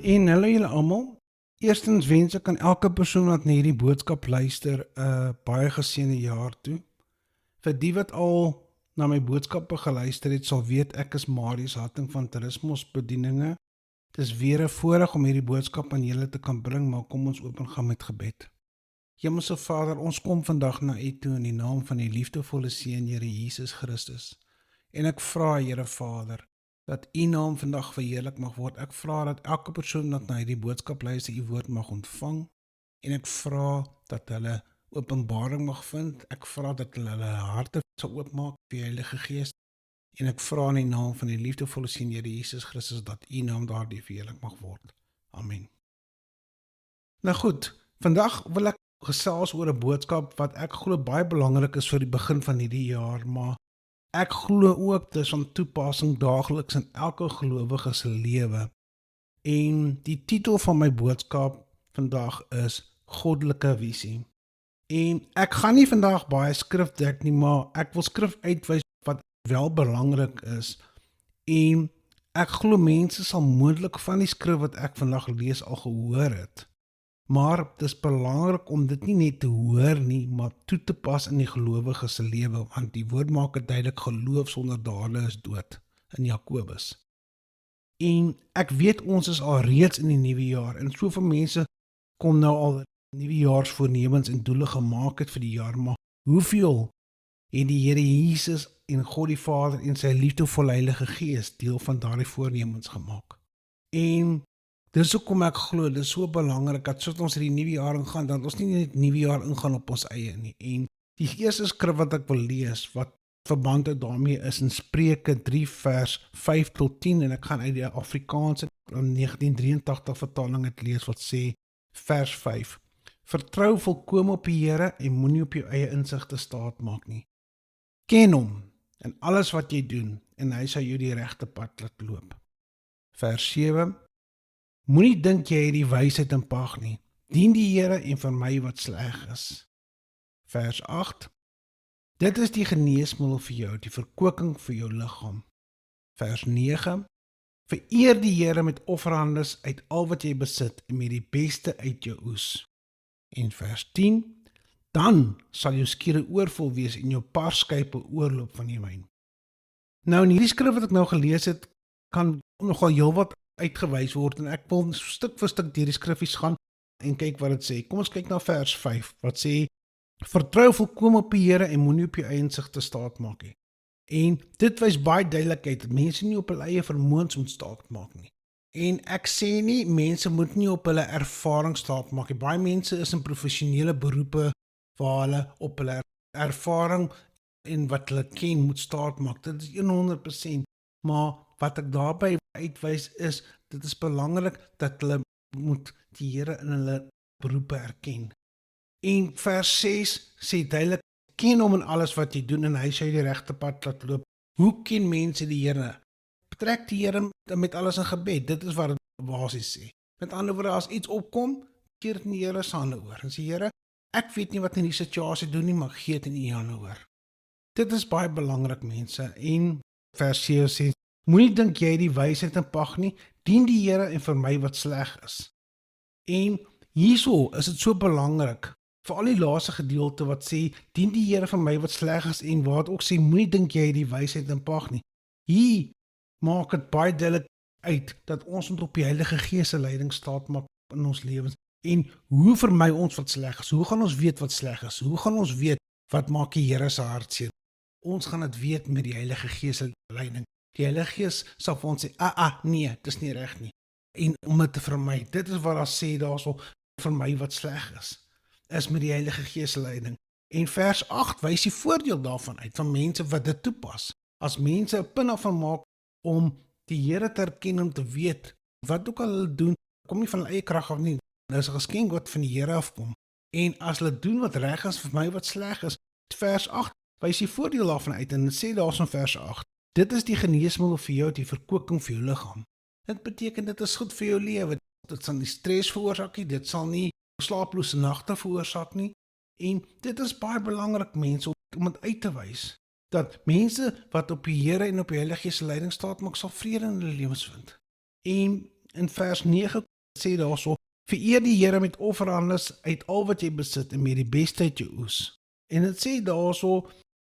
En hallo julle almal. Eerstens wens ek aan elke persoon wat na hierdie boodskap luister, 'n baie geseënde jaar toe. Vir die wat al na my boodskappe geluister het, sal weet ek is Marius Hatting van Toerismos Bedieninge. Dit is weer 'n voorreg om hierdie boodskap aan julle te kan bring, maar kom ons open gaan met gebed. Hemelse Vader, ons kom vandag na U toe in die naam van die liefdevolle Seun, Here Jesus Christus. En ek vra, Here Vader, dat U naam vandag verheerlik mag word. Ek vra dat elke persoon wat na hierdie boodskap luister, U woord mag ontvang. En ek vra dat hulle openbaring mag vind. Ek vra dat hulle harte sal oopmaak vir die Heilige Gees. En ek vra in die naam van die liefdevolle Seun, Here Jesus Christus, dat U naam daardie verheerlik mag word. Amen. Nou goed, vandag wil ek gesels oor 'n boodskap wat ek glo baie belangrik is vir die begin van hierdie jaar, maar ek glo ook dis van toepassing daagliks in elke gelowige se lewe. En die titel van my boodskap vandag is Goddelike Visie. En ek gaan nie vandag baie skrif dek nie, maar ek wil skrif uitwys wat wel belangrik is. En ek glo mense sal moontlik van die skrif wat ek vandag lees al gehoor het. Maar dit is belangrik om dit nie net te hoor nie, maar toe te pas in die gelowige se lewe, want die woord maak dit duidelik, geloof sonder dade is dood, in Jakobus. En ek weet ons is al reeds in die nuwe jaar, en soveel mense kom nou al nuwejaarsvoornemens en doele gemaak het vir die jaar, maar hoeveel het die Here Jesus en God die Vader en sy liefdevolle Heilige Gees deel van daardie voornemens gemaak? En dis hoekom ek glo, dit is so belangrik, dat soos ons hierdie nuwe jaar ingaan, dat ons nie net nuwe jaar ingaan op ons eie nie. En die eerste skrif wat ek wil lees, wat verband het daarmee is in Spreuke 3 vers 5 tot 10, en ek gaan uit die Afrikaanse 1983 vertaling het lees, wat sê, vers 5, Vertrou volkome op die Here en moenie op jou eie insigte staat maak nie. Ken hom in alles wat jy doen, en hy sal jou die regte pad laat loop. Vers 7, Moenie dink jy het die wysheid in pag nie. Dien die Here en vermy wat sleg is. Vers 8. Dit is die geneesmiddel vir jou, die verkwikking vir jou liggaam. Vers 9. Vereer die Here met offerandes uit al wat jy besit en met die beste uit jou oes. En vers 10. Dan sal jou skure oorvol wees en jou parskype oorloop van die wyn. Nou in hierdie skrif wat ek nou gelees het, kan nogal heelwat uitgewys word, en ek wil stuk vir stuk deur die skriffies gaan en kyk wat dit sê. Kom ons kyk na vers 5, wat sê, Vertrou volkome op die Here en moenie op jou eie insig staat maak nie. En dit wys baie duidelikheid, dat mense nie op hulle eie vermoëns moet staat maak nie. En ek sê nie, mense moet nie op hulle ervaring staat maak nie. Baie mense is in professionele beroepe waar hulle op hulle ervaring en wat hulle ken moet staat maak. Dit is 100%, maar wat ek daarby uitwys is, dit is belangrik dat hulle moet die Here in hulle beroepe erken. En vers 6 sê duidelik, ken hom in alles wat jy doen en hy sal die regte pad laat loop. Hoe ken mense die Here? Betrek die Here met alles in gebed, dit is wat dit basies sê. Met ander woorde, as iets opkom, keer dit in die Here se hande oor. En sê, Here, ek weet nie wat in die situasie doen nie, maar gee dit in U hande oor. Dit is baie belangrik, mense. En vers 7 sê, moenie dink jy die wysheid in pag nie, dien die Here en vermy wat sleg is. En hierso is dit so belangrik, veral die laaste gedeelte wat sê, dien die Here vermy wat sleg is, en waar dit ook sê, moenie dink jy die wysheid in pag nie. Hier maak dit baie duidelik uit, dat ons moet op die Heilige Gees se leiding staat maak in ons lewens. En hoe vermy ons wat sleg is? Hoe gaan ons weet wat sleg is? Hoe gaan ons weet wat maak die Here se hart seer? Ons gaan dit weet met die Heilige Gees se leiding. Die Heilige Gees sal vir ons sê, nee, dis nie reg nie. En om dit te vermy, dit is wat daar sê daarso, vermy wat sleg is met die Heilige Gees se leiding. En vers 8 wys die voordeel daarvan uit, van mense wat dit toepas. As mense 'n punt daarvan maak om die Here te erken, om te weet, wat ook al hulle doen, kom nie van hulle eie krag af nie, dit is 'n geskenk wat van die Here afkom. En as hulle doen wat reg is, vir my wat sleg is, vers 8 wys die voordeel daarvan uit, en dit sê daarso in vers 8, dit is die geneesmiddel vir jou, die verkwikking vir jou liggaam. Dit beteken, dit is goed vir jou lewe, dit sal nie stres veroorsaak nie, dit sal nie slaaplose nagte veroorsaak nie, en dit is baie belangrik, mense, om dit uit te wys, dat mense wat op die Here en op die Heilige Gees se leiding staat maak, sal vrede in hulle lewens vind. En in vers 9 Dit sê daarso, vereer die Here met offerandes uit al wat jy besit en met die beste uit jou oes. En dit sê daarso,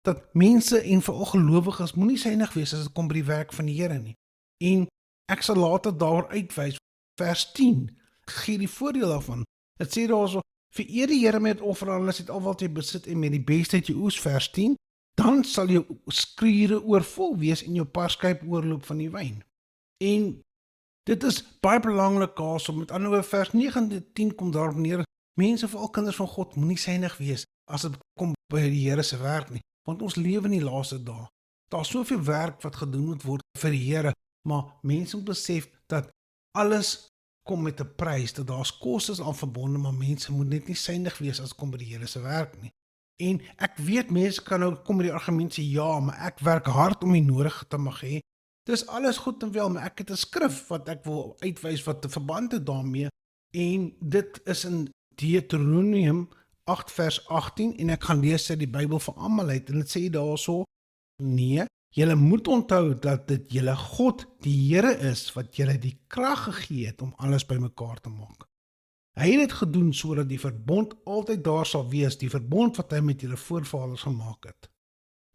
dat mense en veral gelowiges moenie suinig wees as dit kom by die werk van die Here nie. En ek sal later daar uitwys, vers 10, gee die voordeel daarvan. Dit sê daarso, vereer die Here met offerandes uit al wat jy besit en met die beste uit jou oes, vers 10, dan sal jou skure oorvol wees en jou parskyp oorloop van die wyn. En dit is baie belangrik daarso, met ander woorde vers 9 en 10 kom daarop neer, mense, veral kinders van God, moenie suinig wees as dit kom by die Here se werk nie, want ons lewe in die laaste dae. Daar's soveel werk wat gedoen moet word vir die Here, maar mense moet besef dat alles kom met 'n prys, dat daar's kostes aan verbonde, maar mense moet net nie suinig wees as dit kom by die Here se werk nie. En ek weet mense kan nou kom met die argument sê, ja, maar ek werk hard om die nodige te mag hê. Dis alles goed en wel, maar ek het 'n skrif wat ek wil uitwys wat 'n verband het daarmee, en dit is in Deuteronomium 8 vers 18, en ek gaan lees uit die Bybel vir almal uit, en dit sê daarso, nee, julle moet onthou dat dit julle God, die Here is, wat julle die krag gegee het om alles bymekaar te maak. Hy het dit gedoen sodat die verbond altyd daar sal wees, die verbond wat hy met julle voorvaders gemaak het.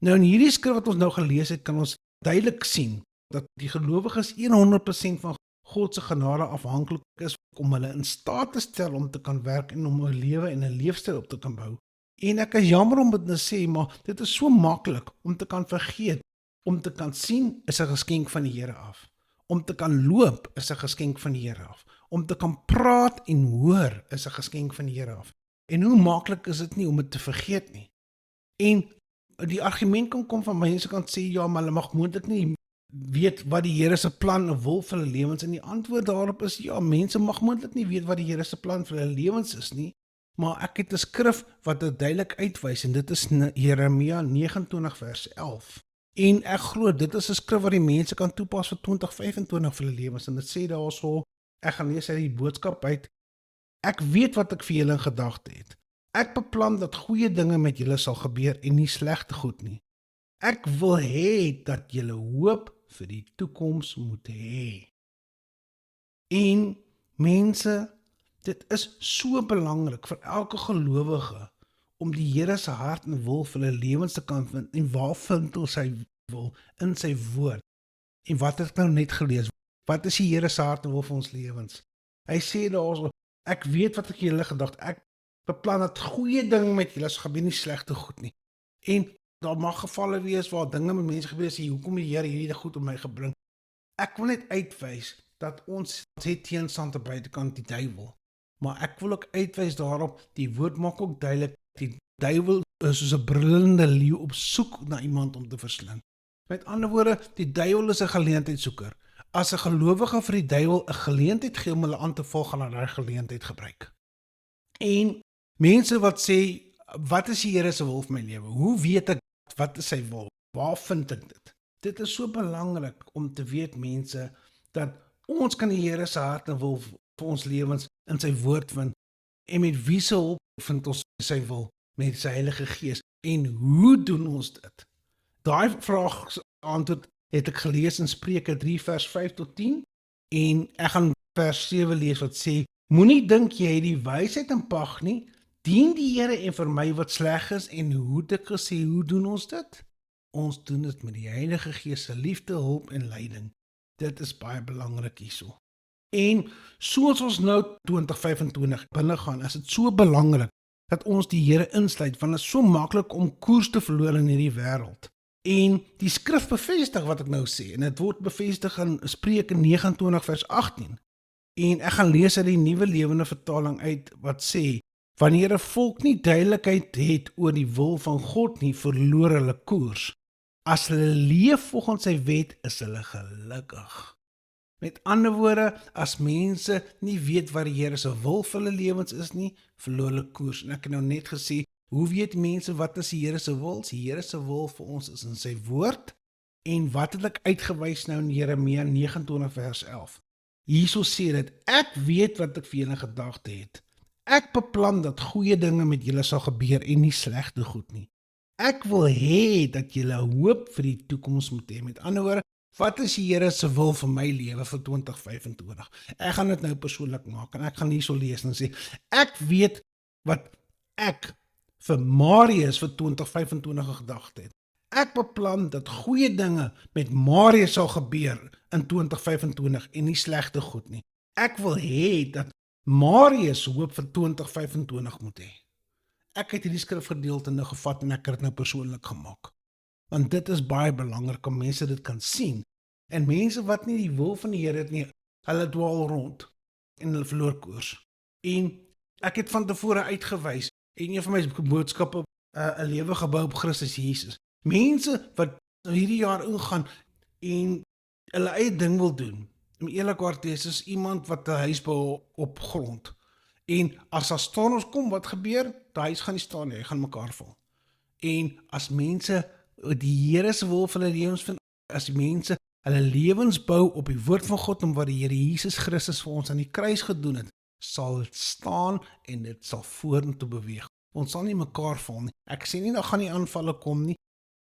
Nou in hierdie skrif wat ons nou gelees het, kan ons duidelik sien dat die gelowiges 100% van God se genade afhanklik is om hulle in staat te stel om te kan werk en om 'n lewe en 'n leefstyl op te kan bou. En ek is jammer om dit te sê, maar dit is so maklik om te kan vergeet. Om te kan sien is 'n geskenk van die Here af. Om te kan loop is 'n geskenk van die Here af. Om te kan praat en hoor is 'n geskenk van die Here af. En hoe maklik is dit nie om dit te vergeet nie. En die argument kan kom van mense kan sê, ja, maar hulle mag moontlik nie weet wat die Here se plan en wil vir hulle lewens, en die antwoord daarop is ja, mense mag moontlik nie weet wat die Here se plan vir hulle lewens is nie, maar ek het 'n skrif wat dit duidelik uitwys, en dit is Jeremia 29 vers 11. En ek glo, dit is 'n skrif wat die mense kan toepas vir 2025 vir hulle lewens, en dit sê daarso, ek gaan lees uit die boodskap uit, ek weet wat ek vir julle in gedagte het. Ek beplan dat goeie dinge met julle sal gebeur en nie slegte goed nie. Ek wil hê dat julle hoop vir die toekoms moet hê. En mense, dit is so belangrik vir elke gelowige om die Here se hart en wil vir hulle lewens te kan vind, en waar vind ons sy wil? In sy woord. En wat het ek nou net gelees? Wat is die Here se hart en wil vir ons lewens? Hy sê daarso, ek weet wat ek julle gedagte, ek beplan dat goeie dinge met julle sal gebeur, nie slegte goed nie. En daar mag gevalle wees waar dinge met mense gebeur, sê, hoekom die Here hierdie goed op my gebring? Ek wil net uitwys dat ons het teenstand aan buitekant die duiwel. Maar ek wil ook uitwys daarop, die woord maak ook duidelik, die duiwel is soos 'n brullende leeu op soek na iemand om te verslind. Met ander woorde, die duiwel is 'n geleentheidssoeker. As 'n gelowige vir die duiwel 'n geleentheid gee om hulle aan te val, gaan hy daai geleentheid gebruik. En mense wat sê, wat is die Here se wil vir my lewe? Hoe weet ek wat is sy wil? Waar vind ek dit? Dit is so belangrik om te weet, mense, dat ons kan die Here se hart en wil vir ons lewens in sy woord vind, en met wie se hulp vind ons sy wil? Met sy Heilige Gees. En hoe doen ons dit? Daai vraag antwoord het ek gelees in Spreuke 3 vers 5 tot 10, en ek gaan vers 7 lees wat sê, moenie dink jy het die wysheid in pag nie, dien die Here en vermy wat sleg is, en hoe het ek gesê, hoe doen ons dit? Ons doen dit met die Heilige Gees se liefde, hulp en leiding. Dit is baie belangrik hierso. En soos ons nou 2025 binne gaan, is dit so belangrik dat ons die Here insluit, want dit is so maklik om koers te verloor in hierdie wêreld. En die skrif bevestig wat ek nou sê, en dit word bevestig in Spreuke 29 vers 18. En ek gaan lees uit die Nuwe Lewende Vertaling uit wat sê, wanneer 'n volk nie duidelikheid het oor die wil van God nie, verloor hulle koers. As hulle leef volgens sy wet, is hulle gelukkig. Met ander woorde, as mense nie weet wat die Here se wil vir hulle lewens is nie, verloor hulle koers. En ek het nou net gesê, hoe weet mense wat is die Here se wil? Die Here se wil vir ons is in sy woord. En wat het ek uitgewys nou in Jeremia 29 vers 11? Hierso sê dit, ek weet wat ek vir julle gedagte het. Ek beplan dat goeie dinge met julle sal gebeur en nie slegte goed nie. Ek wil hê dat julle hoop vir die toekoms moet hê. Met ander woorde, Wat is die Here se wil vir my lewe vir 2025? Ek gaan dit nou persoonlik maak en ek gaan hierso lees en sê, ek weet wat ek vir Marius vir 2025 gedagte het. Ek beplan dat goeie dinge met Marius sal gebeur in 2025 en nie slegte goed nie. Ek wil hê dat Marius hoop vir 2025 moet hê. Ek het hierdie skrifgedeelte nou gevat en ek het dit nou persoonlik gemaak. Want dit is baie belangrik om mense dit kan sien. En mense wat nie die wil van die Here het nie, hulle dwaal rond en hulle verloor koers. En ek het van tevore uitgewys en een van my boodskappe 'n lewe gebou op Christus Jesus. Mense wat hierdie jaar ingaan en hulle eie ding wil doen. Om eerlikwaar te wees, is iemand wat 'n huis bou op grond. En as daar storms kom, wat gebeur? Die huis gaan nie staan nie, hy gaan mekaar val. En as mense die Here se wil vir hulle lewens vind, as die mense hulle lewens bou op die woord van God en wat die Here Jesus Christus vir ons aan die kruis gedoen het, sal dit staan en dit sal vorentoe beweeg. Ons sal nie mekaar val nie. Ek sê nie daar gaan nie aanvalle kom nie,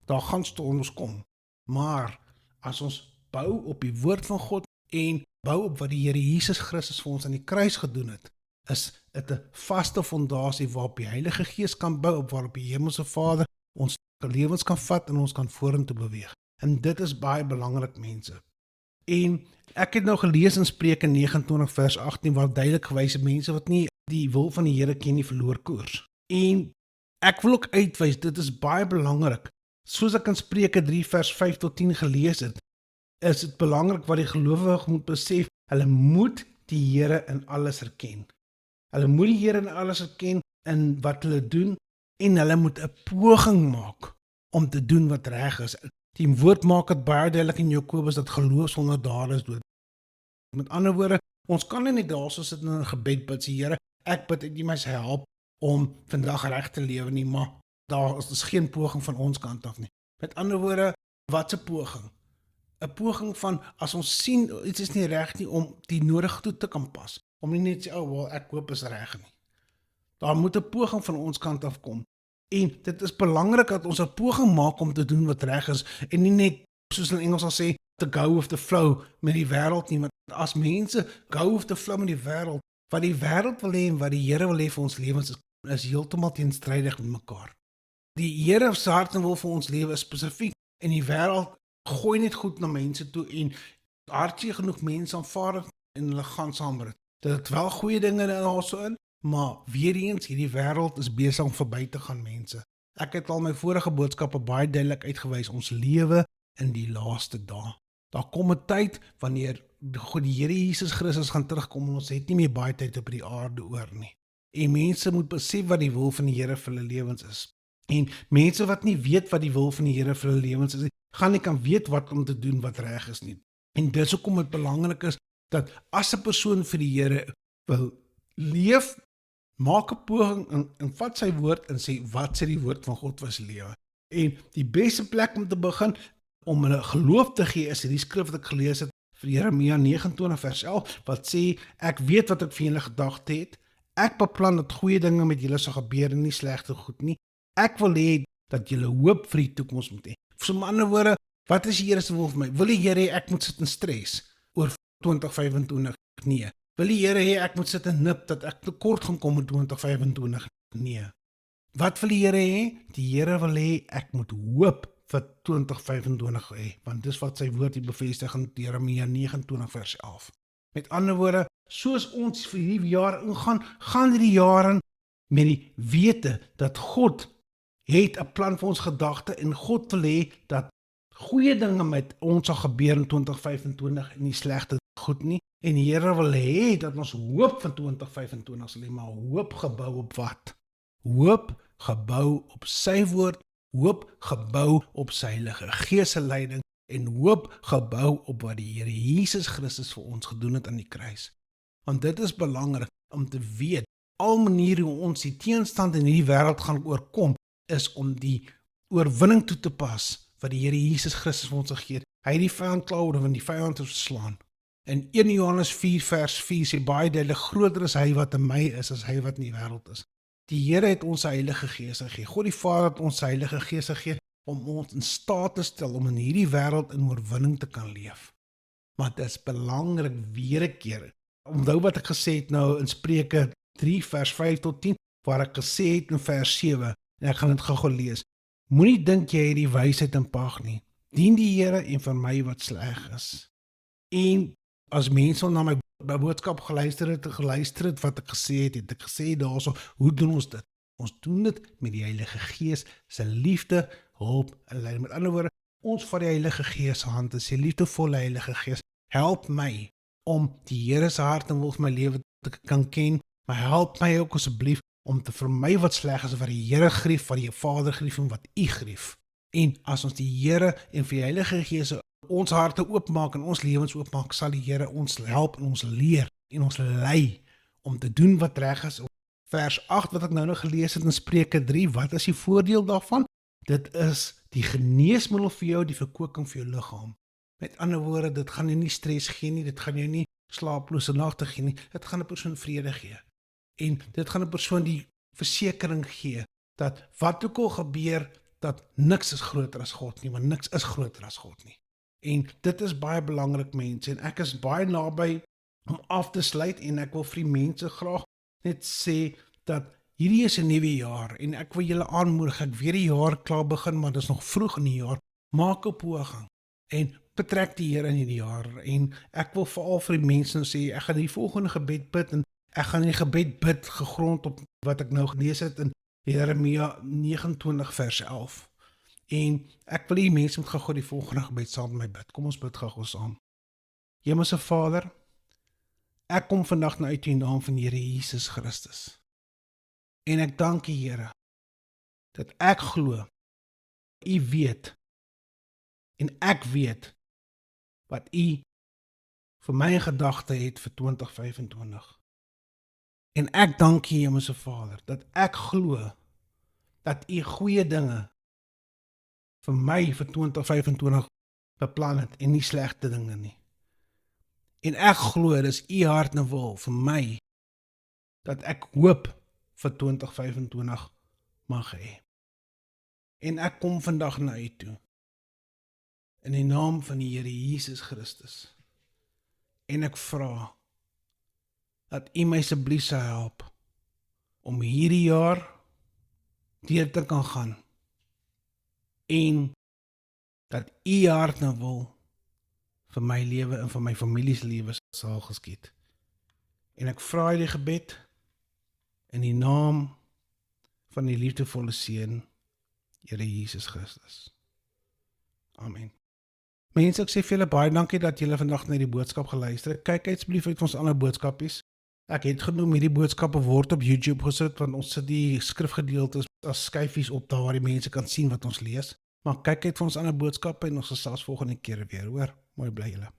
daar gaan storms kom. Maar as ons bou op die woord van God en bou op wat die Here Jesus Christus vir ons aan die kruis gedoen het, is dit 'n vaste fondasie waarop die Heilige Gees kan bou, op waarop die Hemelse Vader ons lewens kan vat en ons kan vorentoe beweeg. En dit is baie belangrik, mense. En ek het nou gelees in Spreuke 29 vers 18 waar duidelik gewys het mense wat nie die wil van die Here ken nie verloor koers. En ek wil ook uitwys, dit is baie belangrik. Soos ek in Spreuke 3 vers 5 tot 10 gelees het, is dit belangrik wat die gelowige moet besef, hulle moet die Here in alles erken. Hulle moet die Here in alles erken in wat hulle doen en hulle moet 'n poging maak om te doen wat reg is. Die woord maak dit baie duidelik in Jakobus dat geloof sonder dade is dood. Met ander woorde, ons kan nie net daarso sit in 'n gebed bid sê Here, ek bid dat U my help om vandag reg te lewe nie, maar daar is geen poging van ons kant af nie. Met ander woorde, wat 'n poging? 'n Poging van as ons sien iets is nie reg nie om die nodige toe te kan pas. Om nie net sê, wel, ek hoop is reg nie. Daar moet 'n poging van ons kant af kom. En dit is belangrik dat ons 'n poging maak om te doen wat reg is en nie net, soos in Engels sal sê, to go with the flow met die wêreld nie. Want as mense go with the flow met die wêreld, wat die wêreld wil hê en wat die Here wil hê vir ons lewens is heeltemal teenstrydig met mekaar. Die Here se hart en wil vir ons lewe is spesifiek en die wêreld gooi net goed na mense toe en hartjie genoeg mense aanvaar dit en hulle gaan saam met dit. Dit het wel goeie dinge daarso in, maar weer eens, hierdie wêreld is besig om verby te gaan, mense. Ek het al my vorige boodskappe baie duidelik uitgewys, ons lewe in die laaste dae. Daar kom 'n tyd wanneer die Here Jesus Christus gaan terugkom en ons het nie meer baie tyd op die aarde oor nie. En mense moet besef wat die wil van die Here vir hulle lewens is. En mense wat nie weet wat die wil van die Here vir hulle lewens is, gaan nie kan weet wat om te doen wat reg is nie. En dis hoekom dit belangrik is dat as 'n persoon vir die Here wil leef, maak 'n poging en vat sy woord en sê wat sê die woord van God vir sy lewe. En die beste plek om te begin om hulle geloof te gee is hierdie skrif wat ek gelees het vir Jeremia 29 vers 11 wat sê ek weet wat ek vir julle gedagte het. Ek beplan dat goeie dinge met julle sal gebeur en nie slegte goed nie. Ek wil hê dat julle hoop vir die toekoms moet hê. So met ander woorde, wat is die Here se wil vir my? Wil die Here hê ek moet sit en stres oor 2025? Nee. Wil die Here hê ek moet sit en nip dat ek tekort gaan kom in 2025? Nee. Wat wil die Here hê? Die Here wil hê ek moet hoop vir 2025 hê, want dis wat sy woord hier bevestig in Jeremia 29 vers 11. Met ander woorde, soos ons vir hierdie jaar ingaan, gaan hierdie jaar in met die wete dat God het 'n plan vir ons gedagte en God wil hê dat goeie dinge met ons sal gebeur in 2025 en nie slegte goed nie. En die Here wil hê dat ons hoop van 2025 sal hê, maar hoop gebou op wat? Hoop gebou op sy woord, hoop gebou op sy Heilige Gees se leiding en hoop gebou op wat die Here Jesus Christus vir ons gedoen het aan die kruis. Want dit is belangrik om te weet, al maniere hoe ons die teenstand in hierdie wêreld gaan oorkom, is om die oorwinning toe te pas wat die Here Jesus Christus vir ons gegee het. Hy het die vyand klaar oorwin, die vyand het verslaan. En 1 Johannes 4 vers 4 sê baie duidelik, groter is hy wat in my is as hy wat in die wêreld is. Die Here het ons sy Heilige Gees gegee. God die Vader het ons sy Heilige Gees gegee om ons in staat te stel om in hierdie wêreld in oorwinning te kan leef. Maar dit is belangrik weer 'n keer. Onthou wat ek gesê het nou in Spreuke 3 vers 5 tot 10, waar ek gesê het in vers 7, en ek gaan dit gou lees. Moenie dink jy het die wysheid in pag nie. Dien die Here en vermy wat sleg is. En as mense na my boodskap geluister het wat ek gesê het, het ek gesê daarso, hoe doen ons dit? Ons doen dit met die Heilige Gees se liefde, hulp en leiding. Met ander woorde, ons vat die Heilige Gees se hand en sê, liefdevolle Heilige Gees, help my om die Here se hart en wil vir my lewe te kan ken, maar help my ook asseblief om te vermy wat sleg is, wat die Here grief, wat die Vader grief en wat U grief. En as ons die Here en vir die Heilige Gees ons harte oopmaak en ons lewens oopmaak, sal die Here ons help en ons leer en ons lei om te doen wat reg is. Vers 8 wat ek nou gelees het in Spreuke 3, wat is die voordeel daarvan? Dit is die geneesmiddel vir jou, die verkoeking vir jou liggaam. Met ander woorde, dit gaan jou nie stres gee nie, dit gaan jou nie slaaplose nagte gee nie, dit gaan 'n persoon vrede gee. En dit gaan 'n persoon die versekering gee, dat wat ook al gebeur, dat niks is groter as God nie, want niks is groter as God nie. En dit is baie belangrik, mense, en ek is baie naby om af te sluit, en ek wil vir die mense graag net sê, dat hierdie is 'n nuwe jaar, en ek wil julle aanmoedig, ek weet die jaar klaar begin, maar dit is nog vroeg in die jaar, maak 'n poging, en betrek die Here in hierdie jaar, en ek wil veral vir die mense sê, ek gaan die volgende gebed bid, en ek gaan die gebed bid gegrond op wat ek nou gelees het in Jeremia 29 vers 11. En ek wil die mense moet gou die volgende gebed saam met my bid. Kom ons bid gou saam. Hemelse Vader, ek kom vandag na uit U naam van Here Jesus Christus. En ek dank U, Here, dat ek glo U weet en ek weet wat U vir my in gedagte het vir 2025. En ek dank U, Hemelse Vader, dat ek glo dat U goeie dinge vir my vir 2025 beplan het en nie slegte dinge nie. En ek glo dis U hart en wil vir my dat ek hoop vir 2025 mag hê. En ek kom vandag na U toe in die naam van die Here Jesus Christus. En ek vra dat U my asseblief sal help om hierdie jaar deur te kan gaan en dat U hart en wil vir my lewe en vir my familie se lewe sal geskied. En ek vra hierdie gebed in die naam van die liefdevolle Seun, Here Jesus Christus. Amen. Mense, ek sê vir julle baie dankie dat julle vandag na die boodskap geluister het. Kyk asseblief uit ons ander boodskapies. Ek het genoem hierdie boodskappe word op YouTube gesit, want ons sit die skrifgedeeltes as skyfies op daar waar die mense kan sien wat ons lees. Maar kyk uit vir ons ander boodskappe en ons gesels volgende keer weer, hoor. Mooi bly julle.